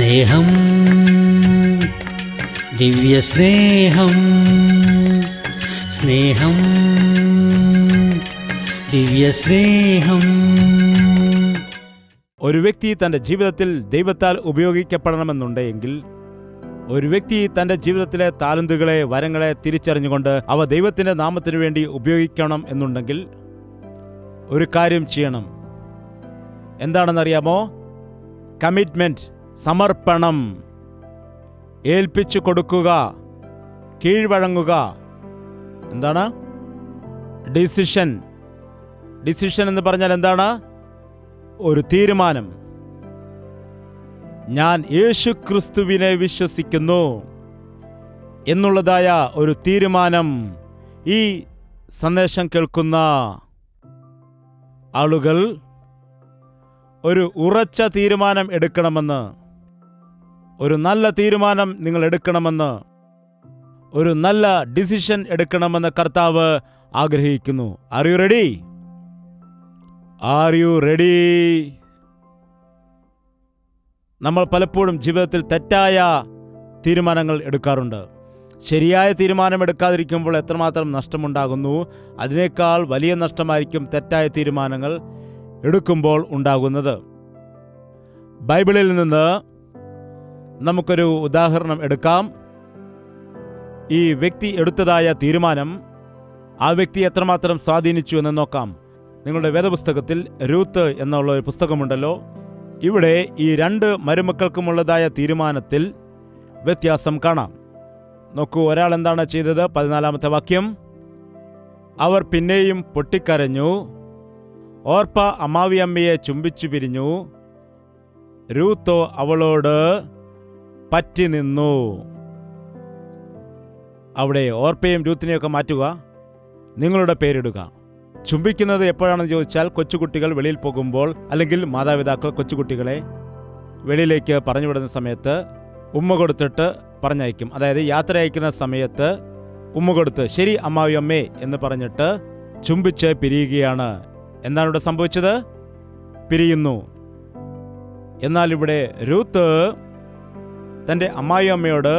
സ്നേഹം, ദിവ്യസ്നേഹം, സ്നേഹം, ദിവ്യസ്നേഹം. ഒരു വ്യക്തി തൻ്റെ ജീവിതത്തിൽ ദൈവത്താൽ ഉപയോഗിക്കപ്പെടണമെന്നുണ്ടെങ്കിൽ, ഒരു വ്യക്തി തൻ്റെ ജീവിതത്തിലെ താലന്തുകളെ, വരങ്ങളെ തിരിച്ചറിഞ്ഞുകൊണ്ട് അവ ദൈവത്തിൻ്റെ നാമത്തിനു വേണ്ടി ഉപയോഗിക്കണം എന്നുണ്ടെങ്കിൽ ഒരു കാര്യം ചെയ്യണം. എന്താണെന്നറിയാമോ? കമ്മിറ്റ്മെൻറ്റ്, സമർപ്പണം, ഏൽപ്പിച്ചു കൊടുക്കുക, കീഴ്വഴങ്ങുക. എന്താണ് ഡിസിഷൻ? ഡിസിഷൻ എന്ന് പറഞ്ഞാൽ എന്താണ്? ഒരു തീരുമാനം. ഞാൻ യേശു ക്രിസ്തുവിനെ വിശ്വസിക്കുന്നു എന്നുള്ളതായ ഒരു തീരുമാനം ഈ സന്ദേശം കേൾക്കുന്ന ആളുകൾ ഒരു ഉറച്ച തീരുമാനം എടുക്കണമെന്ന്, ഒരു നല്ല തീരുമാനം നിങ്ങൾ എടുക്കണമെന്ന്, ഒരു നല്ല ഡിസിഷൻ എടുക്കണമെന്ന് കർത്താവ് ആഗ്രഹിക്കുന്നു. Are you ready? Are you ready? നമ്മൾ പലപ്പോഴും ജീവിതത്തിൽ തെറ്റായ തീരുമാനങ്ങൾ എടുക്കാറുണ്ട്. ശരിയായ തീരുമാനം എടുക്കാതിരിക്കുമ്പോൾ എത്രമാത്രം നഷ്ടമുണ്ടാകുന്നു, അതിനേക്കാൾ വലിയ നഷ്ടമായിരിക്കും തെറ്റായ തീരുമാനങ്ങൾ എടുക്കുമ്പോൾ ഉണ്ടാകുന്നത്. ബൈബിളിൽ നിന്ന് നമുക്കൊരു ഉദാഹരണം എടുക്കാം. ഈ വ്യക്തി എടുത്തതായ തീരുമാനം ആ വ്യക്തി എത്രമാത്രം സ്വാധീനിച്ചു എന്ന് നോക്കാം. നിങ്ങളുടെ വേദപുസ്തകത്തിൽ രൂത്ത് എന്നുള്ള ഒരു പുസ്തകമുണ്ടല്ലോ. ഇവിടെ ഈ രണ്ട് മരുമക്കൾക്കുമുള്ളതായ തീരുമാനത്തിൽ വ്യത്യാസം കാണാം. നോക്കൂ, ഒരാൾ എന്താണ് ചെയ്തത്? 14-ാമത്തെ വാക്യം. അവർ പിന്നെയും പൊട്ടിക്കരഞ്ഞു, ഓർപ്പ അമ്മാവിയമ്മയെ ചുംബിച്ചു പിരിഞ്ഞു, രൂത്തോ അവളോട് പറ്റി നിന്നു. അവിടെ ഓർപ്പയും രൂത്തിനെയൊക്കെ മാറ്റുക, നിങ്ങളുടെ പേരിടുക. ചുംബിക്കുന്നത് എപ്പോഴാണെന്ന് ചോദിച്ചാൽ, കൊച്ചുകുട്ടികൾ വെളിയിൽ പോകുമ്പോൾ, അല്ലെങ്കിൽ മാതാപിതാക്കൾ കൊച്ചുകുട്ടികളെ വെളിയിലേക്ക് പറഞ്ഞുവിടുന്ന സമയത്ത് ഉമ്മ കൊടുത്തിട്ട് പറഞ്ഞയക്കും. അതായത് യാത്ര അയക്കുന്ന സമയത്ത് ഉമ്മ കൊടുത്ത് ശരി അമ്മാവിയമ്മേ എന്ന് പറഞ്ഞിട്ട് ചുംബിച്ച് പിരിയുകയാണ്. എന്താണ് ഇവിടെ സംഭവിച്ചത്? പിരിയുന്നു. എന്നാൽ ഇവിടെ രൂത്ത് തൻ്റെ അമ്മാവിയമ്മയോട്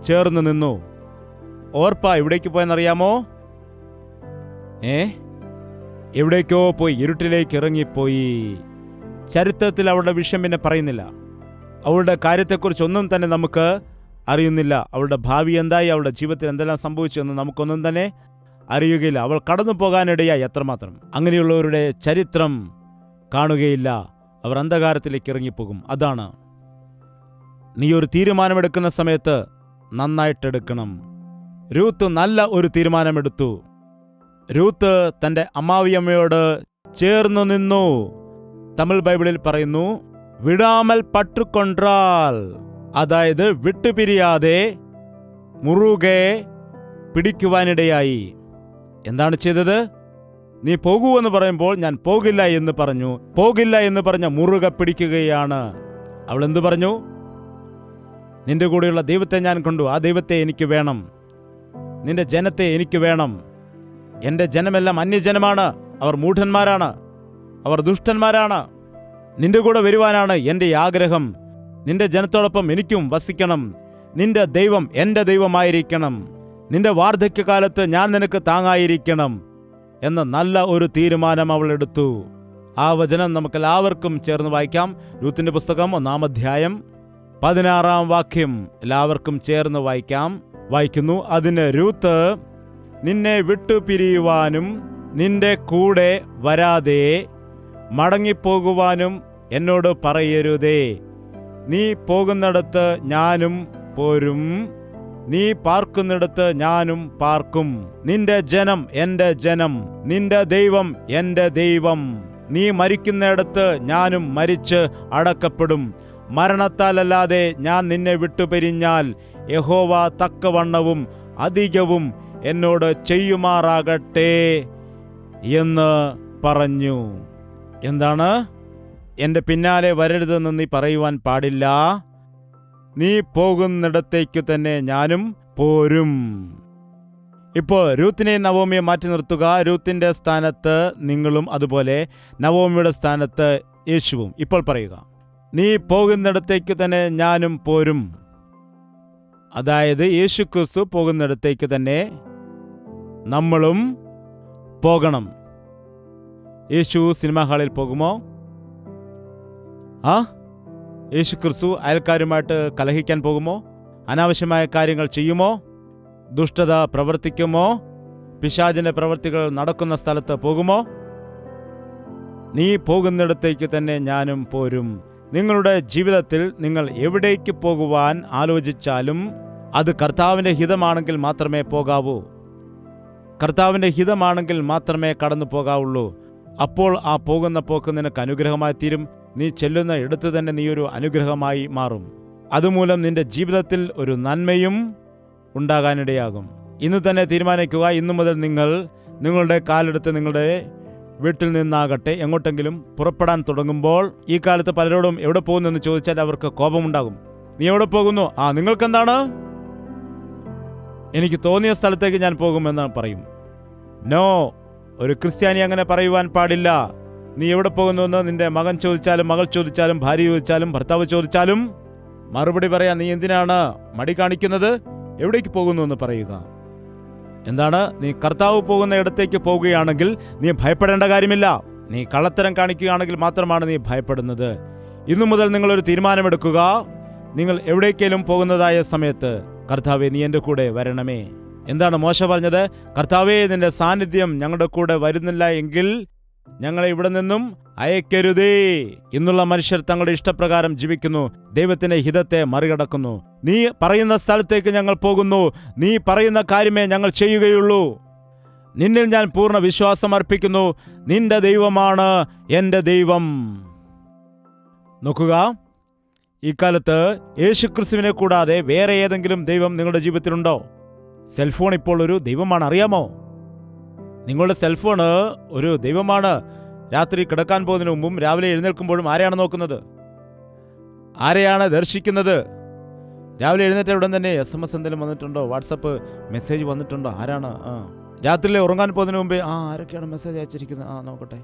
ചേർന്ന് നിന്നു. ഓർപ്പ എവിടേക്ക് പോയെന്നറിയാമോ? എവിടേക്കോ പോയി, ഇരുട്ടിലേക്ക് ഇറങ്ങിപ്പോയി. ചരിത്രത്തിൽ അവളുടെ വിഷയം പിന്നെ പറയുന്നില്ല. അവളുടെ കാര്യത്തെക്കുറിച്ചൊന്നും തന്നെ നമുക്ക് അറിയുന്നില്ല. അവളുടെ ഭാവി എന്തായി, അവളുടെ ജീവിതത്തിൽ എന്തെല്ലാം സംഭവിച്ചു എന്ന് നമുക്കൊന്നും തന്നെ അറിയുകയില്ല. അവൾ കടന്നു പോകാനിടയായി എത്രമാത്രം. അങ്ങനെയുള്ളവരുടെ ചരിത്രം കാണുകയില്ല. അവർ അന്ധകാരത്തിലേക്ക് ഇറങ്ങിപ്പോകും. അതാണ്, നീ ഒരു തീരുമാനമെടുക്കുന്ന സമയത്ത് നന്നായിട്ടെടുക്കണം. രൂത്ത് നല്ല ഒരു തീരുമാനമെടുത്തു. രൂത്ത് തൻ്റെ അമ്മാവിയമ്മയോട് ചേർന്നു നിന്നു. തമിഴ് ബൈബിളിൽ പറയുന്നു വിടാമൽ പട്ടുകൊണ്ടാൽ, അതായത് വിട്ടുപിരിയാതെ മുറുകെ പിടിക്കുവാനിടയായി. എന്താണ് ചെയ്തത്? നീ പോകൂ എന്ന് പറയുമ്പോൾ ഞാൻ പോകില്ല എന്ന് പറഞ്ഞു. പോകില്ല എന്ന് പറഞ്ഞ മുറുകെ പിടിക്കുകയാണ്. അവൾ എന്തു പറഞ്ഞു? നിന്റെ കൂടെയുള്ള ദൈവത്തെ ഞാൻ കൊണ്ടു, ആ ദൈവത്തെ എനിക്ക് വേണം. നിന്റെ ജനത്തെ എനിക്ക് വേണം. എൻ്റെ ജനമെല്ലാം അന്യജനമാണ്, അവർ മൂഢന്മാരാണ്, അവർ ദുഷ്ടന്മാരാണ്. നിന്റെ കൂടെ വരുവാനാണ് എൻ്റെ ആഗ്രഹം. നിന്റെ ജനത്തോടൊപ്പം എനിക്കും വസിക്കണം. നിന്റെ ദൈവം എൻ്റെ ദൈവമായിരിക്കണം. നിന്റെ വാർദ്ധക്യകാലത്ത് ഞാൻ നിനക്ക് താങ്ങായിരിക്കണം എന്ന നല്ല ഒരു തീരുമാനം അവൾ എടുത്തു. ആ വചനം നമുക്കെല്ലാവർക്കും ചേർന്ന് വായിക്കാം. രൂത്തിന്റെ പുസ്തകം 1-ാം അധ്യായം 16-ാം വാക്യം എല്ലാവർക്കും ചേർന്ന് വായിക്കാം. വായിക്കുന്നു. അതിന് രൂത്ത്, നിന്നെ വിട്ടുപിരിയുവാനും നിന്റെ കൂടെ വരാതെ മടങ്ങിപ്പോകുവാനും എന്നോട് പറയരുതേ. നീ പോകുന്നിടത്ത് ഞാനും പോരും, നീ പാർക്കുന്നിടത്ത് ഞാനും പാർക്കും. നിന്റെ ജനം എൻ്റെ ജനം, നിന്റെ ദൈവം എൻ്റെ ദൈവം. നീ മരിക്കുന്നിടത്ത് ഞാനും മരിച്ച് അടക്കപ്പെടും. മരണത്താലല്ലാതെ ഞാൻ നിന്നെ വിട്ടുപിരിഞ്ഞാൽ യഹോവ തക്കവണ്ണവും അധികവും എന്നോട് ചെയ്യുമാറാകട്ടെ എന്ന് പറഞ്ഞു. എന്താണ്? എൻ്റെ പിന്നാലെ വരരുതെന്ന് നീ പറയുവാൻ പാടില്ല. നീ പോകുന്നിടത്തേക്കു തന്നെ ഞാനും പോരും. ഇപ്പോൾ രൂത്തിനെയും നവോമിയെ മാറ്റി നിർത്തുക. രൂത്തിന്റെ സ്ഥാനത്ത് നിങ്ങളും, അതുപോലെ നവോമിയുടെ സ്ഥാനത്ത് യേശുവും. ഇപ്പോൾ പറയുക, നീ പോകുന്നിടത്തേക്ക് തന്നെ ഞാനും പോരും. അതായത് യേശുക്രിസ്തു പോകുന്നിടത്തേക്ക് തന്നെ നമ്മളും പോകണം. യേശു സിനിമാ ഹാളിൽ പോകുമോ? യേശുക്രിസ്തു അയൽക്കാരുമായിട്ട് കലഹിക്കാൻ പോകുമോ? അനാവശ്യമായ കാര്യങ്ങൾ ചെയ്യുമോ? ദുഷ്ടത പ്രവർത്തിക്കുമോ? പിശാചിന്റെ പ്രവൃത്തികൾ നടക്കുന്ന സ്ഥലത്ത് പോകുമോ? നീ പോകുന്നിടത്തേക്ക് തന്നെ ഞാനും പോരും. നിങ്ങളുടെ ജീവിതത്തിൽ നിങ്ങൾ എവിടേക്ക് പോകുവാൻ ആലോചിച്ചാലും അത് കർത്താവിൻ്റെ ഹിതമാണെങ്കിൽ മാത്രമേ പോകാവൂ. കർത്താവിൻ്റെ ഹിതമാണെങ്കിൽ മാത്രമേ കടന്നു പോകാവുള്ളൂ. അപ്പോൾ ആ പോകുന്ന പോക്ക് നിനക്ക് അനുഗ്രഹമായി തീരും. നീ ചെല്ലുന്ന ഇടത്ത് തന്നെ നീ ഒരു അനുഗ്രഹമായി മാറും. അതുമൂലം നിന്റെ ജീവിതത്തിൽ ഒരു നന്മയും ഉണ്ടാകാനിടയാകും. ഇന്ന് തന്നെ തീരുമാനിക്കുക. ഇന്നു മുതൽ നിങ്ങളുടെ കാലെടുത്ത് നിങ്ങളുടെ വീട്ടിൽ നിന്നാകട്ടെ എങ്ങോട്ടെങ്കിലും പുറപ്പെടാൻ തുടങ്ങുമ്പോൾ, ഈ കാലത്ത് പലരോടും എവിടെ പോകുന്നു എന്ന് ചോദിച്ചാൽ അവർക്ക് കോപമുണ്ടാകും. നീ എവിടെ പോകുന്നു? നിങ്ങൾക്കെന്താണ്? എനിക്ക് തോന്നിയ സ്ഥലത്തേക്ക് ഞാൻ പോകുമെന്ന് പറയും. നോ, ഒരു ക്രിസ്ത്യാനി അങ്ങനെ പറയുവാൻ പാടില്ല. നീ എവിടെ പോകുന്നുവെന്ന് നിന്റെ മകൻ ചോദിച്ചാലും, മകൾ ചോദിച്ചാലും, ഭാര്യ ചോദിച്ചാലും, ഭർത്താവ് ചോദിച്ചാലും മറുപടി പറയാൻ നീ എന്തിനാണ് മടി കാണിക്കുന്നത്? എവിടേക്ക് പോകുന്നു എന്ന് പറയുക. എന്താണ്? നീ കർത്താവ് പോകുന്ന ഇടത്തേക്ക് പോകുകയാണെങ്കിൽ നീ ഭയപ്പെടേണ്ട കാര്യമില്ല. നീ കള്ളത്തരം കാണിക്കുകയാണെങ്കിൽ മാത്രമാണ് നീ ഭയപ്പെടുന്നത്. ഇന്നു മുതൽ നിങ്ങളൊരു തീരുമാനമെടുക്കുക. നിങ്ങൾ എവിടേക്കെങ്കിലും പോകുന്നതായ സമയത്ത്, കർത്താവേ നീ എൻ്റെ കൂടെ വരണമേ. എന്താണ് മോശ പറഞ്ഞത്? കർത്താവേ നിന്റെ സാന്നിധ്യം ഞങ്ങളുടെ കൂടെ വരുന്നില്ല എങ്കിൽ ഞങ്ങളെ ഇവിടെ നിന്നും അയക്കരുതേ. ഇന്നുള്ള മനുഷ്യർ തങ്ങളുടെ ഇഷ്ടപ്രകാരം ജീവിക്കുന്നു, ദൈവത്തിന്റെ ഹിതത്തെ മറികടക്കുന്നു. നീ പറയുന്ന സ്ഥലത്തേക്ക് ഞങ്ങൾ പോകുന്നു, നീ പറയുന്ന കാര്യമേ ഞങ്ങൾ ചെയ്യുകയുള്ളൂ. നിന്നിൽ ഞാൻ പൂർണ്ണ വിശ്വാസം അർപ്പിക്കുന്നു. നിന്റെ ദൈവമാണ് എൻ്റെ ദൈവം. നോക്കുക, ഈ കാലത്ത് യേശുക്രിസ്തുവിനെ കൂടാതെ വേറെ ഏതെങ്കിലും ദൈവം നിങ്ങളുടെ ജീവിതത്തിലുണ്ടോ? സെൽഫോൺ ഇപ്പോൾ ഒരു ദൈവമാണ്, അറിയാമോ? നിങ്ങളുടെ സെൽഫോണ് ഒരു ദൈവമാണ്. രാത്രി കിടക്കാൻ പോകുന്നതിന് മുമ്പും രാവിലെ എഴുന്നേൽക്കുമ്പോഴും ആരെയാണ് നോക്കുന്നത്? ആരെയാണ് ദർശിക്കുന്നത്? രാവിലെ എഴുന്നേറ്റ ഉടൻ തന്നെ SMS എന്തെങ്കിലും വന്നിട്ടുണ്ടോ? വാട്സപ്പ് മെസ്സേജ് വന്നിട്ടുണ്ടോ? ആരാണ്? രാത്രിയിലെ ഉറങ്ങാൻ പോകുന്നതിന് മുമ്പേ ആരൊക്കെയാണ് മെസ്സേജ് അയച്ചിരിക്കുന്നത്? നോക്കട്ടെ.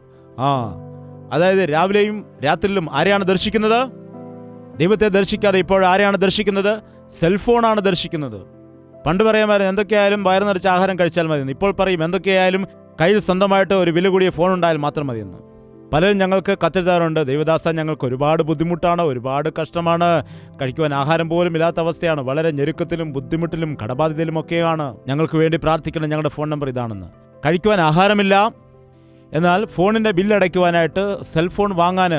അതായത് രാവിലെയും രാത്രിയിലും ആരെയാണ് ദർശിക്കുന്നത്? ദൈവത്തെ ദർശിക്കാതെ ഇപ്പോൾ ആരെയാണ് ദർശിക്കുന്നത്? സെൽഫോണാണ് ദർശിക്കുന്നത്. പണ്ട് പറയാമായിരുന്നു എന്തൊക്കെയായാലും വയറ് നിറച്ച് ആഹാരം കഴിച്ചാൽ മതിയെന്ന്. ഇപ്പോൾ പറയും എന്തൊക്കെയായാലും കയ്യിൽ സ്വന്തമായിട്ട് ഒരു വില കൂടിയ ഫോൺ ഉണ്ടായാൽ മാത്രം മതിയെന്ന്. പലരും ഞങ്ങൾക്ക് കത്തെഴുതാറുണ്ട്, ദൈവദാസ ഞങ്ങൾക്ക് ഒരുപാട് ബുദ്ധിമുട്ടാണ്, ഒരുപാട് കഷ്ടമാണ്, കഴിക്കുവാൻ ആഹാരം പോലും ഇല്ലാത്ത അവസ്ഥയാണ്, വളരെ ഞെരുക്കത്തിലും ബുദ്ധിമുട്ടിലും കടബാധിതയിലുമൊക്കെയാണ്, ഞങ്ങൾക്ക് വേണ്ടി പ്രാർത്ഥിക്കണം, ഞങ്ങളുടെ ഫോൺ നമ്പർ ഇതാണെന്ന്. കഴിക്കുവാൻ ആഹാരമില്ല, എന്നാൽ ഫോണിൻ്റെ ബില്ലടയ്ക്കുവാനായിട്ട് സെൽഫോൺ വാങ്ങാൻ,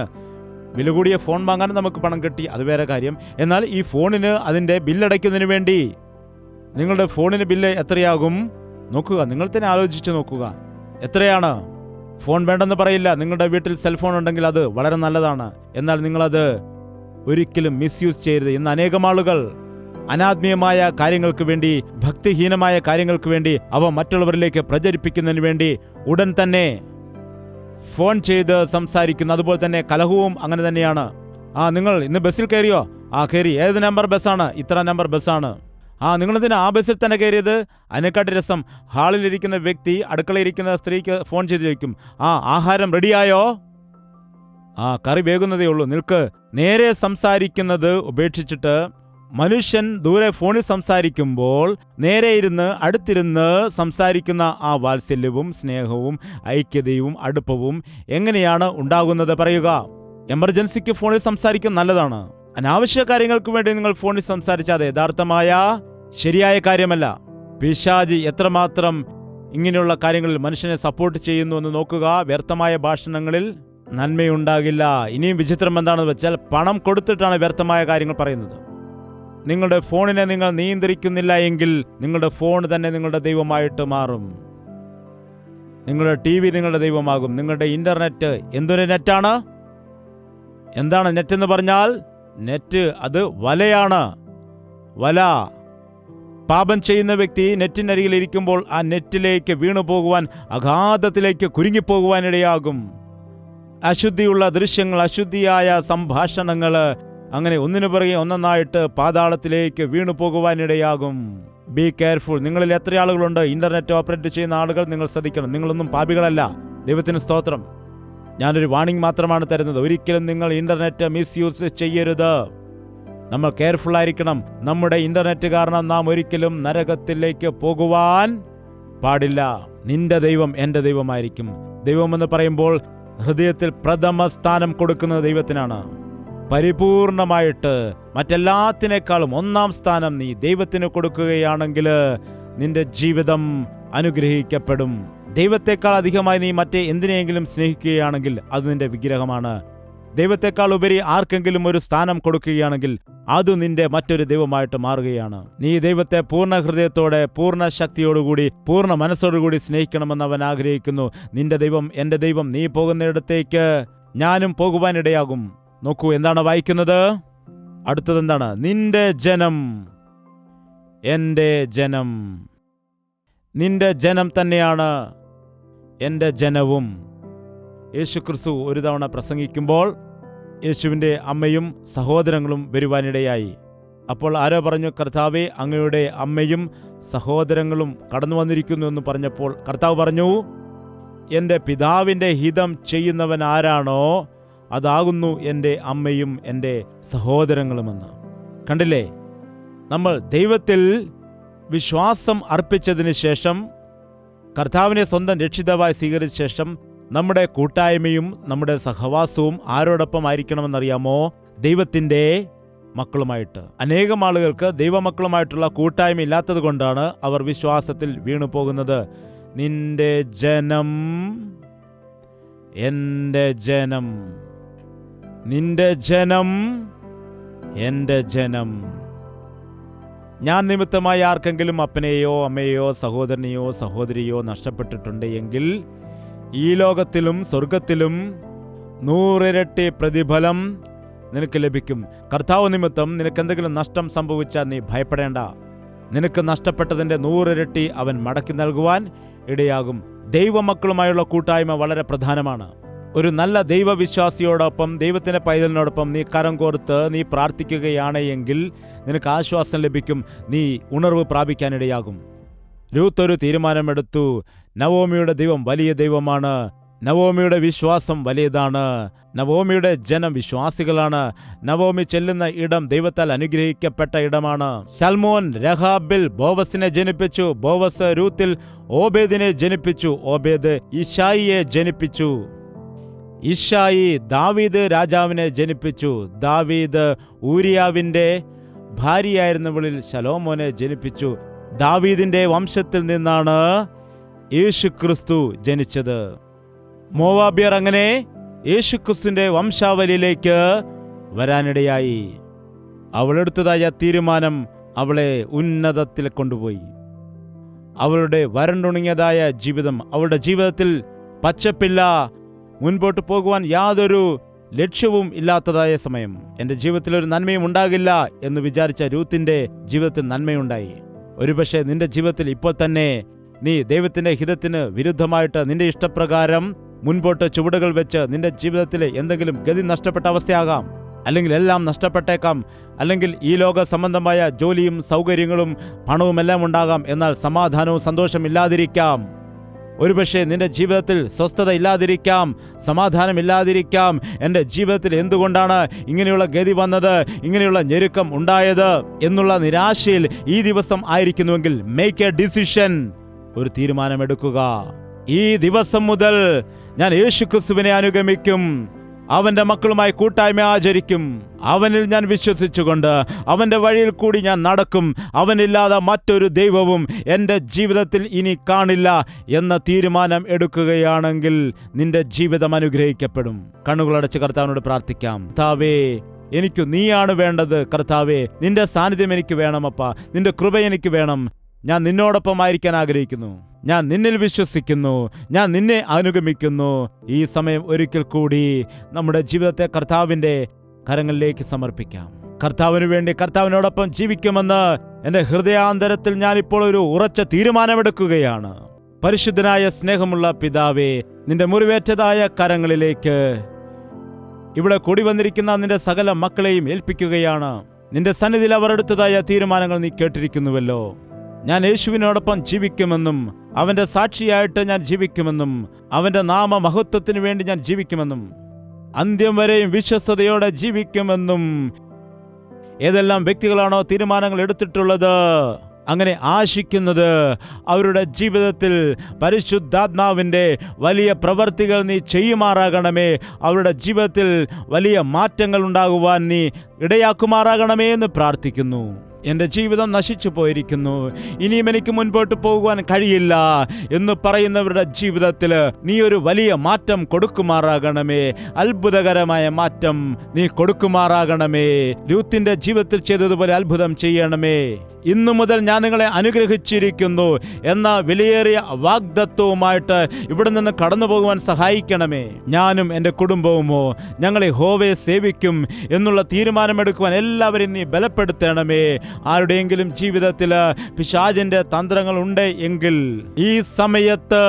വില കൂടിയ ഫോൺ വാങ്ങാൻ നമുക്ക് പണം കിട്ടി, അത് വേറെ കാര്യം. എന്നാൽ ഈ ഫോണിന് അതിൻ്റെ ബില്ലടയ്ക്കുന്നതിന് വേണ്ടി നിങ്ങളുടെ ഫോണിന് ബില്ല് എത്രയാകും നോക്കുക. നിങ്ങൾ തന്നെ ആലോചിച്ച് നോക്കുക, എത്രയാണ്? ഫോൺ വേണ്ടെന്ന് പറയില്ല. നിങ്ങളുടെ വീട്ടിൽ സെൽഫോൺ ഉണ്ടെങ്കിൽ അത് വളരെ നല്ലതാണ്. എന്നാൽ നിങ്ങളത് ഒരിക്കലും മിസ്യൂസ് ചെയ്യരുത്. ഇന്ന് അനേകം ആളുകൾ അനാത്മീയമായ കാര്യങ്ങൾക്ക് വേണ്ടി, ഭക്തിഹീനമായ കാര്യങ്ങൾക്ക് വേണ്ടി, അവ മറ്റുള്ളവരിലേക്ക് പ്രചരിപ്പിക്കുന്നതിന് വേണ്ടി ഉടൻ തന്നെ ഫോൺ ചെയ്ത് സംസാരിക്കുന്നു. അതുപോലെ തന്നെ കലഹവും അങ്ങനെ തന്നെയാണ്. നിങ്ങൾ ഇന്ന് ബസ്സിൽ കയറിയോ? കയറി. ഏത് നമ്പർ ബസ്സാണ്? ഇത്ര നമ്പർ ബസ്സാണ്. നിങ്ങളെന്തിനാ ആ ബസ്സിൽ തന്നെ കയറിയത്? അതിനെക്കാട്ടി രസം, ഹാളിലിരിക്കുന്ന വ്യക്തി അടുക്കളയിരിക്കുന്ന സ്ത്രീക്ക് ഫോൺ ചെയ്ത് ചോദിക്കും, ആഹാരം റെഡിയായോ? കറി വേകുന്നതേ ഉള്ളൂ, നിൽക്ക്. നേരെ സംസാരിക്കുന്നത് ഉപേക്ഷിച്ചിട്ട് മനുഷ്യൻ ദൂരെ ഫോണിൽ സംസാരിക്കുമ്പോൾ നേരെ ഇരുന്ന് അടുത്തിരുന്ന് സംസാരിക്കുന്ന ആ വാത്സല്യവും സ്നേഹവും ഐക്യതയും അടുപ്പവും എങ്ങനെയാണ് ഉണ്ടാകുന്നത് പറയുക. എമർജൻസിക്ക് ഫോണിൽ സംസാരിക്കുന്നത് നല്ലതാണ്. അനാവശ്യ കാര്യങ്ങൾക്ക് വേണ്ടി നിങ്ങൾ ഫോണിൽ സംസാരിച്ചാൽ അത് യഥാർത്ഥമായ ശരിയായ കാര്യമല്ല. പിശാച് എത്രമാത്രം ഇങ്ങനെയുള്ള കാര്യങ്ങളിൽ മനുഷ്യനെ സപ്പോർട്ട് ചെയ്യുന്നു എന്ന് നോക്കുക. വ്യർത്ഥമായ ഭാഷണങ്ങളിൽ നന്മയുണ്ടാകില്ല. ഇനിയും വിചിത്രം എന്താണെന്ന് വെച്ചാൽ, പണം കൊടുത്തിട്ടാണ് വ്യർത്ഥമായ കാര്യങ്ങൾ പറയുന്നത്. നിങ്ങളുടെ ഫോണിനെ നിങ്ങൾ നിയന്ത്രിക്കുന്നില്ല എങ്കിൽ നിങ്ങളുടെ ഫോൺ തന്നെ നിങ്ങളുടെ ദൈവമായിട്ട് മാറും. നിങ്ങളുടെ TV നിങ്ങളുടെ ദൈവമാകും. നിങ്ങളുടെ ഇന്റർനെറ്റ് എന്തൊരു നെറ്റാണ്? എന്താണ് നെറ്റ് എന്ന് പറഞ്ഞാൽ? നെറ്റ് അത് വലയാണ്. വല. പാപം ചെയ്യുന്ന വ്യക്തി നെറ്റിനരികിൽ ഇരിക്കുമ്പോൾ ആ നെറ്റിലേക്ക് വീണു പോകുവാൻ, അഗാധത്തിലേക്ക് കുരുങ്ങിപ്പോകുവാനിടയാകും. അശുദ്ധിയുള്ള ദൃശ്യങ്ങൾ, അശുദ്ധിയായ സംഭാഷണങ്ങൾ, അങ്ങനെ ഒന്നിനു പുറകെ ഒന്നൊന്നായിട്ട് പാതാളത്തിലേക്ക് വീണു പോകുവാനിടയാകും. Be careful. നിങ്ങളിൽ എത്ര ആളുകളുണ്ട് ഇന്റർനെറ്റ് ഓപ്പറേറ്റ് ചെയ്യുന്ന ആളുകൾ? നിങ്ങൾ ശ്രദ്ധിക്കണം. നിങ്ങളൊന്നും പാപികളല്ല. ദൈവത്തിന് സ്തോത്രം. ഞാനൊരു വാണിംഗ് മാത്രമാണ് തരുന്നത്. ഒരിക്കലും നിങ്ങൾ ഇന്റർനെറ്റ് മിസ്യൂസ് ചെയ്യരുത്. നമ്മൾ കെയർഫുൾ ആയിരിക്കണം. നമ്മുടെ ഇന്റർനെറ്റ് കാരണം നാം ഒരിക്കലും നരകത്തിലേക്ക് പോകുവാൻ പാടില്ല. നിന്റെ ദൈവം എൻ്റെ ദൈവമായിരിക്കും. ദൈവമെന്ന് പറയുമ്പോൾ ഹൃദയത്തിൽ പ്രഥമ സ്ഥാനം കൊടുക്കുന്നത് ദൈവത്തിനാണ്. പരിപൂർണമായിട്ട് മറ്റെല്ലാത്തിനേക്കാളും ഒന്നാം സ്ഥാനം നീ ദൈവത്തിന് കൊടുക്കുകയാണെങ്കിൽ നിന്റെ ജീവിതം അനുഗ്രഹിക്കപ്പെടും. ദൈവത്തെക്കാൾ അധികമായി നീ മറ്റേ എന്തിനെയെങ്കിലും സ്നേഹിക്കുകയാണെങ്കിൽ അത് നിന്റെ വിഗ്രഹമാണ്. ദൈവത്തെക്കാൾ ഉപരി ആർക്കെങ്കിലും ഒരു സ്ഥാനം കൊടുക്കുകയാണെങ്കിൽ അത് നിന്റെ മറ്റൊരു ദൈവമായിട്ട് മാറുകയാണ്. നീ ദൈവത്തെ പൂർണ്ണ ഹൃദയത്തോടെ, പൂർണ്ണ ശക്തിയോടുകൂടി, പൂർണ്ണ മനസ്സോടുകൂടി സ്നേഹിക്കണമെന്ന് അവൻ ആഗ്രഹിക്കുന്നു. നിന്റെ ദൈവം എൻ്റെ ദൈവം. നീ പോകുന്നിടത്തേക്ക് ഞാനും പോകുവാനിടയാകും. നോക്കൂ എന്താണ് വായിക്കുന്നത്. അടുത്തതെന്താണ്? നിന്റെ ജനം എൻ്റെ ജനം. നിന്റെ ജനം തന്നെയാണ് എൻ്റെ ജനവും. യേശുക്രിസ്തു ഒരു തവണ പ്രസംഗിക്കുമ്പോൾ യേശുവിൻ്റെ അമ്മയും സഹോദരങ്ങളും വരുവാനിടയായി. അപ്പോൾ ആരോ പറഞ്ഞു, കർത്താവേ, അങ്ങയുടെ അമ്മയും സഹോദരങ്ങളും കടന്നു വന്നിരിക്കുന്നു എന്ന് പറഞ്ഞപ്പോൾ കർത്താവ് പറഞ്ഞു, എൻ്റെ പിതാവിൻ്റെ ഹിതം ചെയ്യുന്നവൻ ആരാണോ അതാകുന്നു എൻ്റെ അമ്മയും എൻ്റെ സഹോദരങ്ങളുമെന്ന്. കണ്ടില്ലേ? നമ്മൾ ദൈവത്തിൽ വിശ്വാസം അർപ്പിച്ചതിന് ശേഷം, കർത്താവിനെ സ്വന്തം രക്ഷിതാവായി സ്വീകരിച്ച ശേഷം നമ്മുടെ കൂട്ടായ്മയും നമ്മുടെ സഹവാസവും ആരോടൊപ്പം ആയിരിക്കണമെന്നറിയാമോ? ദൈവത്തിൻ്റെ മക്കളുമായിട്ട്. അനേകം ആളുകൾക്ക് ദൈവമക്കളുമായിട്ടുള്ള കൂട്ടായ്മ ഇല്ലാത്തത് കൊണ്ടാണ് അവർ വിശ്വാസത്തിൽ വീണു പോകുന്നത്. നിന്റെ ജനം എൻ്റെ ജനം, നിന്റെ ജനം എൻ്റെ ജനം. ഞാൻ നിമിത്തമായി ആർക്കെങ്കിലും അപ്പനെയോ അമ്മയെയോ സഹോദരനെയോ സഹോദരിയോ നഷ്ടപ്പെട്ടിട്ടുണ്ട് എങ്കിൽ ഈ ലോകത്തിലും സ്വർഗത്തിലും 100 ഇരട്ടി പ്രതിഫലം നിനക്ക് ലഭിക്കും. കർത്താവ് നിമിത്തം നിനക്കെന്തെങ്കിലും നഷ്ടം സംഭവിച്ചാൽ നീ ഭയപ്പെടേണ്ട. നിനക്ക് നഷ്ടപ്പെട്ടതിൻ്റെ 100 ഇരട്ടി അവൻ മടക്കി നൽകുവാൻ ഇടയാകും. ദൈവമക്കളുമായുള്ള കൂട്ടായ്മ വളരെ പ്രധാനമാണ്. ഒരു നല്ല ദൈവവിശ്വാസിയോടൊപ്പം, ദൈവത്തിൻ്റെ പൈതലിനോടൊപ്പം നീ കരം കോർത്ത് നീ പ്രാർത്ഥിക്കുകയാണ് എങ്കിൽ നിനക്ക് ആശ്വാസം ലഭിക്കും. നീ ഉണർവ് പ്രാപിക്കാനിടയാകും. രൂത്ത് ഒരു തീരുമാനമെടുത്തു. നവോമിയുടെ ദൈവം വലിയ ദൈവമാണ്. നവോമിയുടെ വിശ്വാസം വലിയതാണ്. നവോമിയുടെ ജനം വിശ്വാസികളാണ്. നവോമി ചെല്ലുന്ന ഇടം ദൈവത്താൽ അനുഗ്രഹിക്കപ്പെട്ട ഇടമാണ്. ശൽമോൻ രഹാബിൽ ബോവസിനെ ജനിപ്പിച്ചു. ബോവസ് രൂത്തിൽ ഓബേദിനെ ജനിപ്പിച്ചു. ഓബേദ് ഇശായിയെ ജനിപ്പിച്ചു. ഇശായി ദാവീദ് രാജാവിനെ ജനിപ്പിച്ചു. ദാവീദ് ഊരിയാവിൻ്റെ ഭാര്യയായിരുന്നവളിൽ ശലോമോനെ ജനിപ്പിച്ചു. ദാവീദിന്റെ വംശത്തിൽ നിന്നാണ് യേശുക്രിസ്തു ജനിച്ചത്. മോവാബ്യർ അങ്ങനെ യേശുക്രിസ്തുവിന്റെ വംശാവലിയിലേക്ക് വരാനിടയായി. അവളെടുത്തതായ തീരുമാനം അവളെ ഉന്നതത്തിൽ കൊണ്ടുപോയി. അവളുടെ വരണ്ടുണങ്ങിയതായ ജീവിതം, അവളുടെ ജീവിതത്തിൽ പച്ചപ്പില്ല, മുൻപോട്ട് പോകുവാൻ യാതൊരു ലക്ഷ്യവും ഇല്ലാത്തതായ സമയം, എൻ്റെ ജീവിതത്തിൽ ഒരു നന്മയും ഉണ്ടാകില്ല എന്ന് വിചാരിച്ച രൂത്തിന്റെ ജീവിതത്തിൽ നന്മയുണ്ടായി. ഒരുപക്ഷെ നിന്റെ ജീവിതത്തിൽ ഇപ്പോൾ തന്നെ നീ ദൈവത്തിൻ്റെ ഹിതത്തിന് വിരുദ്ധമായിട്ട് നിന്റെ ഇഷ്ടപ്രകാരം മുൻപോട്ട് ചുവടുകൾ വെച്ച് നിന്റെ ജീവിതത്തിലെ എന്തെങ്കിലും ഗതി നഷ്ടപ്പെട്ട അവസ്ഥയാകാം, അല്ലെങ്കിൽ എല്ലാം നഷ്ടപ്പെട്ടേക്കാം, അല്ലെങ്കിൽ ഈ ലോക സംബന്ധമായ ജോലിയും സൗകര്യങ്ങളും പണവും എല്ലാം ഉണ്ടാകാം, എന്നാൽ സമാധാനവും സന്തോഷം ഇല്ലാതിരിക്കാം. ഒരുപക്ഷെ നിന്റെ ജീവിതത്തിൽ സ്വസ്ഥത ഇല്ലാതിരിക്കാം, സമാധാനമില്ലാതിരിക്കാം. എൻ്റെ ജീവിതത്തിൽ എന്തുകൊണ്ടാണ് ഇങ്ങനെയുള്ള ഗതി വന്നത്, ഇങ്ങനെയുള്ള ഞെരുക്കം ഉണ്ടായത് എന്നുള്ള നിരാശയിൽ ഈ ദിവസം ആയിരിക്കുന്നുവെങ്കിൽ മേക്ക് എ ഡിസിഷൻ, ഒരു തീരുമാനമെടുക്കുക. ഈ ദിവസം മുതൽ ഞാൻ യേശുക്രിസ്തുവിനെ അനുഗമിക്കും, അവൻ്റെ മക്കളുമായി കൂട്ടായ്മ ആചരിക്കും, അവനിൽ ഞാൻ വിശ്വസിച്ചുകൊണ്ട് അവൻ്റെ വഴിയിൽ കൂടി ഞാൻ നടക്കും, അവനില്ലാതെ മറ്റൊരു ദൈവവും എൻ്റെ ജീവിതത്തിൽ ഇനി കാണില്ല എന്ന തീരുമാനം എടുക്കുകയാണെങ്കിൽ നിന്റെ ജീവിതം അനുഗ്രഹിക്കപ്പെടും. കണ്ണുകളടച്ച് കർത്താവിനോട് പ്രാർത്ഥിക്കാം. കർത്താവേ, എനിക്ക് നീയാണ് വേണ്ടത്. കർത്താവേ, നിന്റെ സാന്നിധ്യം എനിക്ക് വേണമപ്പാ, നിന്റെ കൃപ എനിക്ക് വേണം. ഞാൻ നിന്നോടൊപ്പമായിരിക്കാൻ ആഗ്രഹിക്കുന്നു, ഞാൻ നിന്നിൽ വിശ്വസിക്കുന്നു, ഞാൻ നിന്നെ അനുഗമിക്കുന്നു. ഈ സമയം ഒരിക്കൽ കൂടി നമ്മുടെ ജീവിതത്തെ കർത്താവിൻ്റെ കരങ്ങളിലേക്ക് സമർപ്പിക്കാം. കർത്താവിന് വേണ്ടി കർത്താവിനോടൊപ്പം ജീവിക്കുമെന്ന് എൻ്റെ ഹൃദയാന്തരത്തിൽ ഞാനിപ്പോൾ ഒരു ഉറച്ച തീരുമാനമെടുക്കുകയാണ്. പരിശുദ്ധനായ സ്നേഹമുള്ള പിതാവേ, നിന്റെ മുറിവേറ്റതായ കരങ്ങളിലേക്ക് ഇവിടെ കൂടി വന്നിരിക്കുന്ന നിന്റെ സകല മക്കളെയും ഏൽപ്പിക്കുകയാണ്. നിന്റെ സന്നിധിയിൽ അവർ എടുത്തതായ തീരുമാനങ്ങൾ നീ കേട്ടിരിക്കുന്നുവല്ലോ. ഞാൻ യേശുവിനോടൊപ്പം ജീവിക്കുമെന്നും അവന്റെ സാക്ഷിയായിട്ട് ഞാൻ ജീവിക്കുമെന്നും അവന്റെ നാമമഹത്വത്തിന് വേണ്ടി ഞാൻ ജീവിക്കുമെന്നും അന്ത്യം വരെയും വിശ്വസ്തയോടെ ജീവിക്കുമെന്നും ഏതെല്ലാം വ്യക്തികളാണോ തീരുമാനങ്ങൾ എടുത്തിട്ടുള്ളത്, അങ്ങനെ ആശിക്കുന്നത്, അവരുടെ ജീവിതത്തിൽ പരിശുദ്ധാത്മാവിൻ്റെ വലിയ പ്രവർത്തികൾ നീ ചെയ്യുമാറാകണമേ. അവരുടെ ജീവിതത്തിൽ വലിയ മാറ്റങ്ങൾ ഉണ്ടാകുവാൻ നീ ഇടയാക്കുമാറാകണമേ എന്ന് പ്രാർത്ഥിക്കുന്നു. എൻ്റെ ജീവിതം നശിച്ചു പോയിരിക്കുന്നു, ഇനിയും എനിക്ക് മുൻപോട്ട് പോകുവാൻ കഴിയില്ല എന്ന് പറയുന്നവരുടെ ജീവിതത്തിൽ നീ ഒരു വലിയ മാറ്റം കൊടുക്കുമാറാകണമേ. അത്ഭുതകരമായ മാറ്റം നീ കൊടുക്കുമാറാകണമേ. രൂത്തിന്റെ ജീവിതത്തിൽ ചെയ്തതുപോലെ അത്ഭുതം ചെയ്യണമേ. ഇന്നു മുതൽ ഞാൻ നിങ്ങളെ അനുഗ്രഹിച്ചിരിക്കുന്നു എന്ന വിലയേറിയ വാഗ്ദത്വവുമായിട്ട് ഇവിടെ നിന്ന് കടന്നു പോകുവാൻ സഹായിക്കണമേ. ഞാനും എൻ്റെ കുടുംബവുമോ ഞങ്ങളെ യഹോവയെ സേവിക്കും എന്നുള്ള തീരുമാനമെടുക്കുവാൻ എല്ലാവരെയും നീ ബലപ്പെടുത്തണമേ. ആരുടെയെങ്കിലും ജീവിതത്തിൽ പിശാചിന്റെ തന്ത്രങ്ങൾ ഉണ്ട് എങ്കിൽ ഈ സമയത്ത്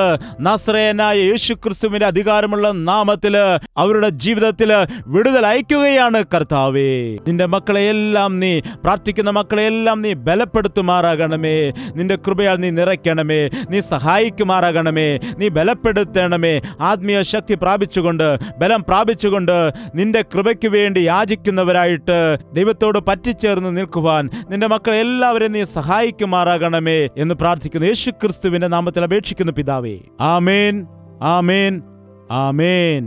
നസറേയനായ യേശുക്രിസ്തുവിന്റെ അധികാരമുള്ള നാമത്തിൽ അവരുടെ ജീവിതത്തിൽ വിടുതൽ അയക്കുകയാണ് കർത്താവേ. നിന്റെ മക്കളെയെല്ലാം നീ, പ്രാർത്ഥിക്കുന്ന മക്കളെയെല്ലാം നീ ബലപ്പെടുത്തുമാറാകണമേ. നിന്റെ കൃപയാൽ നീ നിറയ്ക്കണമേ, നീ സഹായിക്കുമാറാകണമേ, നീ ബലപ്പെടുത്തണമേ. ആത്മീയ ശക്തി പ്രാപിച്ചുകൊണ്ട്, ബലം പ്രാപിച്ചുകൊണ്ട് നിന്റെ കൃപയ്ക്ക് വേണ്ടി യാചിക്കുന്നവരായിട്ട് ദൈവത്തോട് പറ്റിച്ചേർന്ന് നിൽക്കുവാൻ നിന്റെ മക്കളെ എല്ലാവരെയും നീ സഹായിക്കുമാറാകണമേ എന്ന് പ്രാർത്ഥിക്കുന്നു. യേശുക്രിസ്തുവിന്റെ നാമത്തിൽ അപേക്ഷിക്കുന്നു പിതാവേ. ആമേൻ, ആമേൻ, ആമേൻ.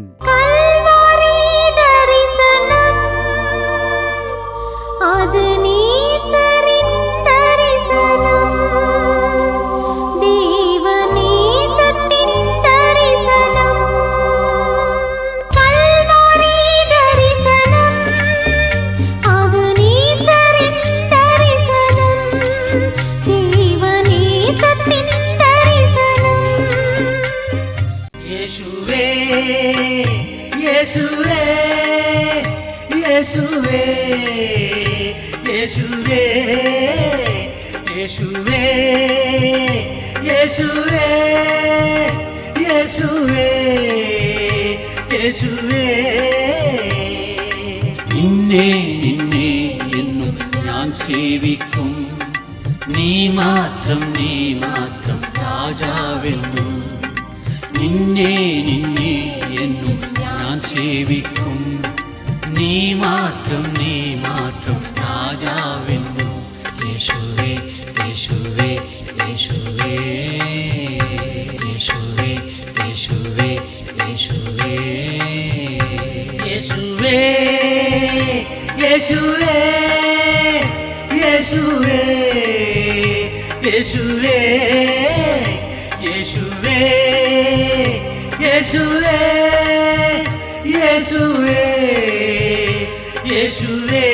യേശുവേ യേശുവേ യേശുവേ യേശുവേ യേശുവേ യേശുവേ യേശുവേ നിന്നെ നിന്നെ എന്നും ഞാൻ സേവിക്കും, നീ മാത്രം രാജാവെന്നും. നിന്നെ നിന്നെ എന്നും ഞാൻ സേവിക്കും, നീ മാത്രം രാജാവെന്നും. യേശുവേ യേശുവേ യേശുവേ യേശുവേ യേശുവേ യേശുവേ യേശുവേ യേശുവേ യേശുവേ യേശുവേ യേശുവേ യേശുവേ യേശുവേ യേശുവേ